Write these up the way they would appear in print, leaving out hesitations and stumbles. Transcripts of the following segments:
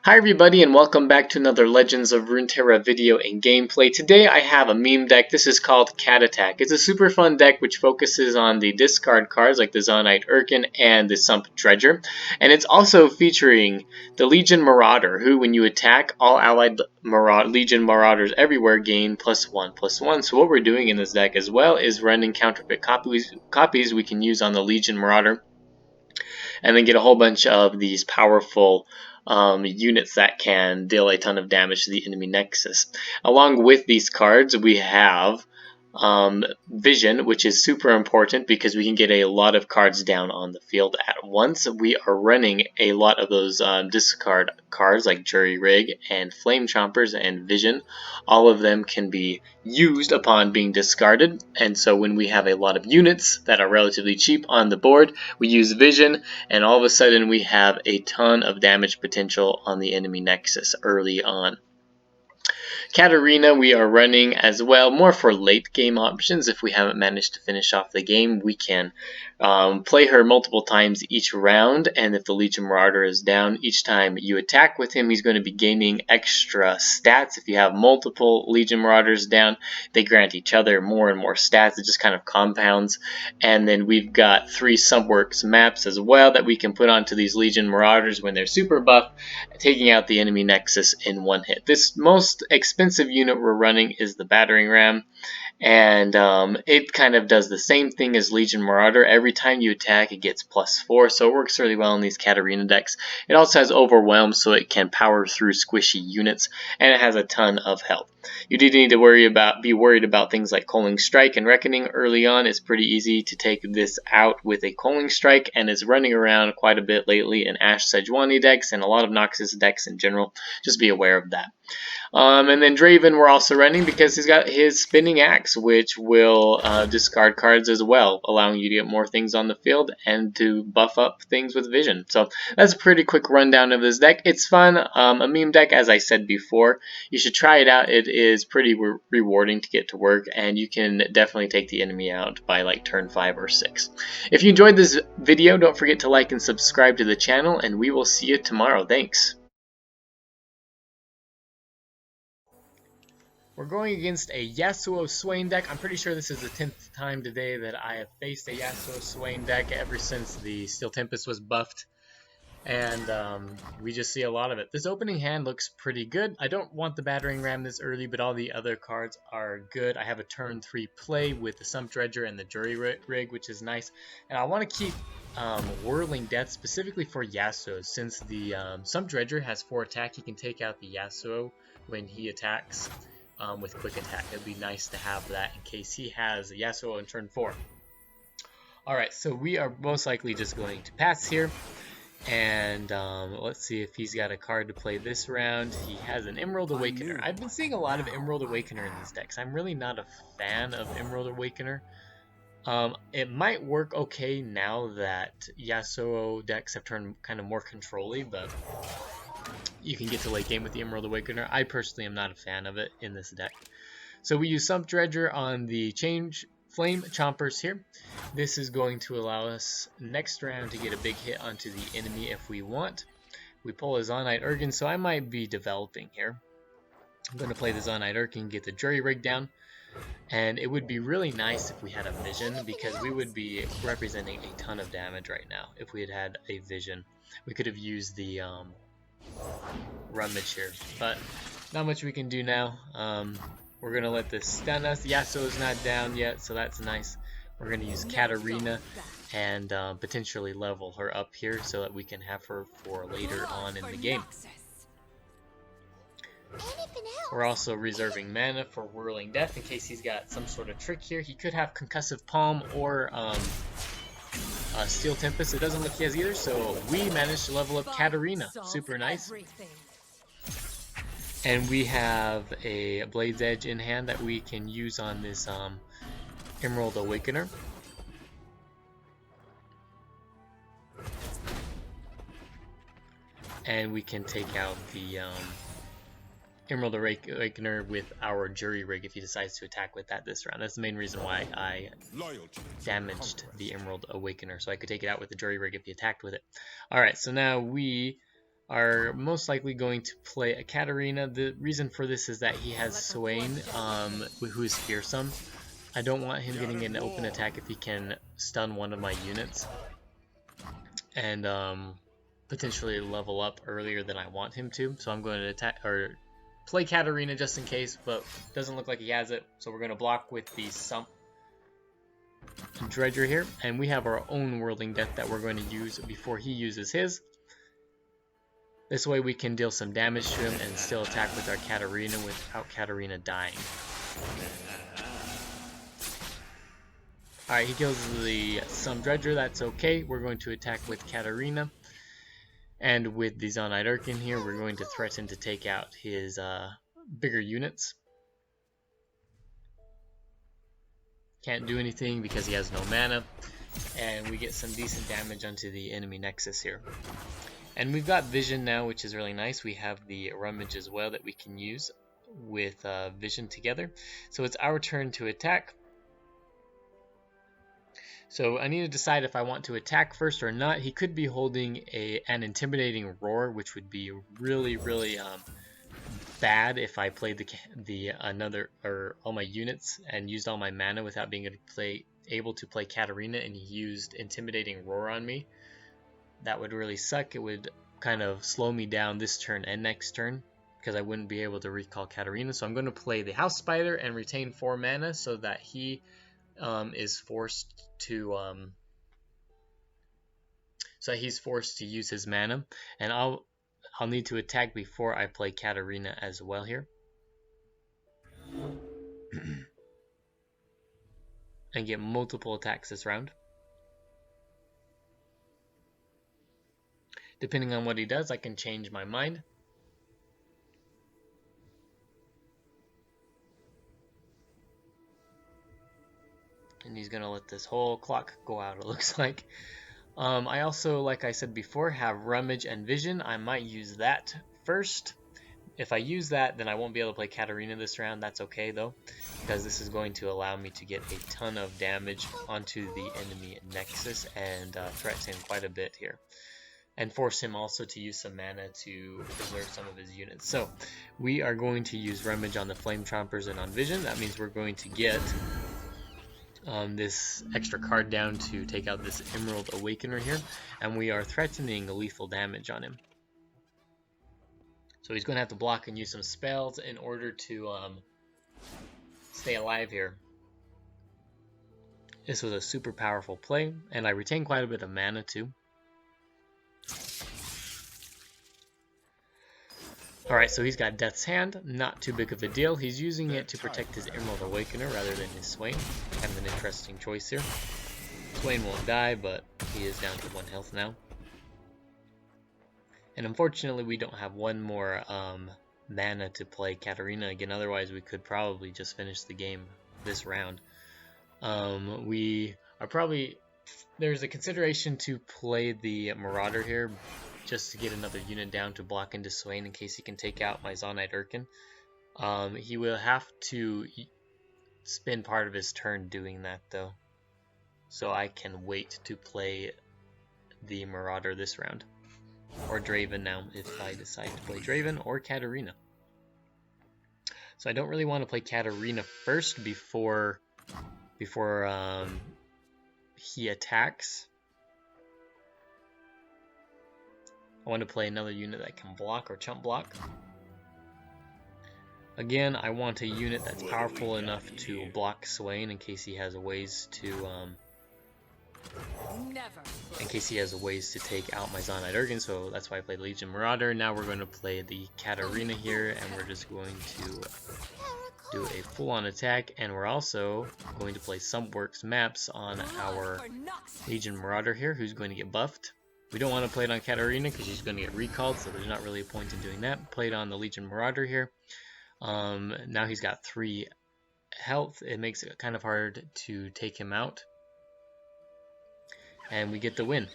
Hi everybody and welcome back to another Legends of Runeterra video and gameplay. Today I have a meme deck. This is called Cat Attack. It's a super fun deck which focuses on the discard cards like the Zonite Urkin and the Sump Dredger. And it's also featuring the Legion Marauder, who when you attack, all allied Legion Marauders everywhere gain +1/+1. So what we're doing in this deck as well is running counterfeit copies we can use on the Legion Marauder, and then get a whole bunch of these powerful units that can deal a ton of damage to the enemy Nexus. Along with these cards, we have Vision, which is super important because we can get a lot of cards down on the field at once. We are running a lot of those discard cards like Jury Rig and Flame Chompers and Vision. All of them can be used upon being discarded, and so when we have a lot of units that are relatively cheap on the board, we use Vision, and all of a sudden we have a ton of damage potential on the enemy Nexus early on. Katarina we are running as well, more for late game options. If we haven't managed to finish off the game, we can play her multiple times each round, and if the Legion Marauder is down, each time you attack with him, he's going to be gaining extra stats. If you have multiple Legion Marauders down, they grant each other more and more stats. It just kind of compounds. And then we've got 3 Subworks maps as well that we can put onto these Legion Marauders when they're super buff, taking out the enemy Nexus in one hit. This most expensive unit we're running is the Battering Ram, and it kind of does the same thing as Legion Marauder. Every time you attack, it gets +4, so it works really well in these Katarina decks. It also has Overwhelm, so it can power through squishy units, and it has a ton of health. You do need to be worried about things like Coaling Strike and Reckoning early on. It's pretty easy to take this out with a Coaling Strike, and is running around quite a bit lately in Ash Sejuani decks and a lot of Noxus decks in general. Just be aware of that. And then Draven we're also running because he's got his Spinning Axe, which will discard cards as well, allowing you to get more things on the field and to buff up things with Vision. So that's a pretty quick rundown of this deck. It's fun, a meme deck, as I said before. You should try it out. It is pretty rewarding to get to work, and you can definitely take the enemy out by like turn 5 or 6. If you enjoyed this video, don't forget to like and subscribe to the channel, and we will see you tomorrow. Thanks. We're going against a Yasuo Swain deck. I'm pretty sure this is the 10th time today that I have faced a Yasuo Swain deck ever since the Steel Tempest was buffed. And we just see a lot of it. This opening hand looks pretty good. I don't want the Battering Ram this early, but all the other cards are good. I have a turn 3 play with the Sump Dredger and the Jury Rig, which is nice. And I want to keep Whirling Death specifically for Yasuo. Since the Sump Dredger has 4 attack, he can take out the Yasuo when he attacks. With quick attack. It'd be nice to have that in case he has a Yasuo in turn 4. Alright, so we are most likely just going to pass here. And let's see if he's got a card to play this round. He has an Emerald Awakener. I've been seeing a lot of Emerald Awakener in these decks. I'm really not a fan of Emerald Awakener. It might work okay now that Yasuo decks have turned kind of more control-y, but you can get to late game with the Emerald Awakener. I personally am not a fan of it in this deck. So we use Sump Dredger on the Flame Chompers here. This is going to allow us next round to get a big hit onto the enemy if we want. We pull a Zonite Urkin, so I might be developing here. I'm going to play the Zonite Urkin, get the Jury Rig down. And it would be really nice if we had a Vision, because we would be representing a ton of damage right now if we had had a Vision. We could have used the Rummage here, but not much we can do now. We're gonna let this stun us. Yasuo is not down yet, so that's nice. We're gonna use Katarina and potentially level her up here so that we can have her for later on in the game. We're also reserving mana for Whirling Death in case he's got some sort of trick here. He could have Concussive Palm or Steel Tempest. It doesn't look he has either, so we managed to level up Katarina. Super nice. And we have a Blade's Edge in hand that we can use on this Emerald Awakener. And we can take out the Emerald Awakener with our Jury Rig if he decides to attack with that this round. That's the main reason why I damaged the Emerald Awakener, so I could take it out with the Jury Rig if he attacked with it. Alright, so now we are most likely going to play a Katarina. The reason for this is that he has Swain, who is fearsome. I don't want him getting an open attack if he can stun one of my units and potentially level up earlier than I want him to. So I'm going to attack or play Katarina just in case, but doesn't look like he has it. So we're going to block with the Sump Dredger here, and we have our own Whirling Death that we're going to use before he uses his. This way we can deal some damage to him and still attack with our Katarina without Katarina dying. Alright, he kills the Sump Dredger, that's okay. We're going to attack with Katarina. And with the Zonite Urkin here, we're going to threaten to take out his bigger units. Can't do anything because he has no mana. And we get some decent damage onto the enemy Nexus here. And we've got Vision now, which is really nice. We have the Rummage as well that we can use with Vision together. So it's our turn to attack. So I need to decide if I want to attack first or not. He could be holding an Intimidating Roar, which would be really bad if I played all my units and used all my mana without being able to play Katarina, and he used Intimidating Roar on me. That would really suck. It would kind of slow me down this turn and next turn because I wouldn't be able to recall Katarina. So I'm going to play the House Spider and retain 4 mana so that he is forced to he's forced to use his mana, and I'll need to attack before I play Katarina as well here. And get multiple attacks this round. Depending on what he does, I can change my mind. And he's going to let this whole clock go out, it looks like. I also, like I said before, have Rummage and Vision. I might use that first. If I use that, then I won't be able to play Katarina this round. That's okay, though, because this is going to allow me to get a ton of damage onto the enemy Nexus and threaten him quite a bit here. And force him also to use some mana to preserve some of his units. So, we are going to use Rummage on the Flame Chompers and on Vision. That means we're going to get this extra card down to take out this Emerald Awakener here, and we are threatening lethal damage on him. So he's going to have to block and use some spells in order to stay alive here. This was a super powerful play, and I retain quite a bit of mana too. Alright, so he's got Death's Hand, not too big of a deal. He's using it to protect his Emerald Awakener rather than his Swain. Kind of an interesting choice here. Swain won't die, but he is down to 1 health now. And unfortunately, we don't have one more mana to play Katarina again, otherwise we could probably just finish the game this round. We are probably... There's a consideration to play the Marauder here, just to get another unit down to block into Swain in case he can take out my Zonite Urkin. He will have to spend part of his turn doing that though, so I can wait to play the Marauder this round, or Draven now if I decide to play Draven or Katarina. So I don't really want to play Katarina first before he attacks. I want to play another unit that can block or chump block. Again, I want a unit that's powerful enough to block Swain in case he has ways to take out my Zonite Urkin, so that's why I played Legion Marauder. Now we're going to play the Katarina here, and we're just going to do a full-on attack, and we're also going to play Sumpworks maps on our Legion Marauder here, who's going to get buffed. We don't want to play it on Katarina because she's going to get recalled, so there's not really a point in doing that. Play it on the Legion Marauder here. Now he's got 3 health. It makes it kind of hard to take him out. And we get the win.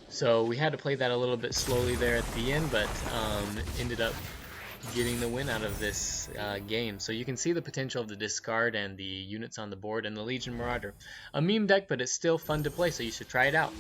So we had to play that a little bit slowly there at the end, but ended up getting the win out of this game. So you can see the potential of the discard and the units on the board and the Legion Marauder. A meme deck, but it's still fun to play, so you should try it out.